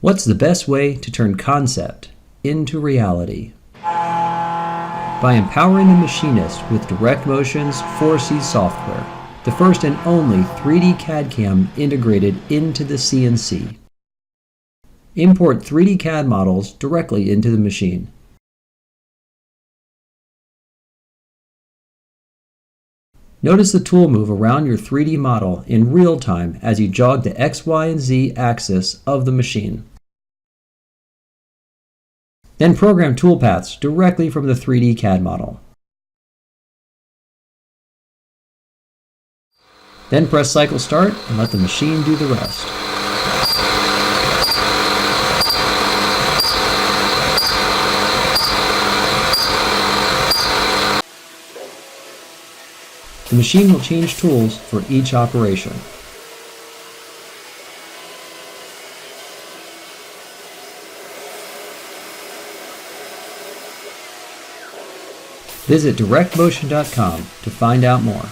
What's the best way to turn concept into reality? By empowering the machinist with Direct Motion's 4C software, the first and only 3D CAD CAM integrated into the CNC. Import 3D CAD models directly into the machine. Notice the tool move around your 3D model in real time as you jog the X, Y, and Z axis of the machine. Then program toolpaths directly from the 3D CAD model. Then press cycle start and let the machine do the rest. The machine will change tools for each operation. Visit directmotion.com to find out more.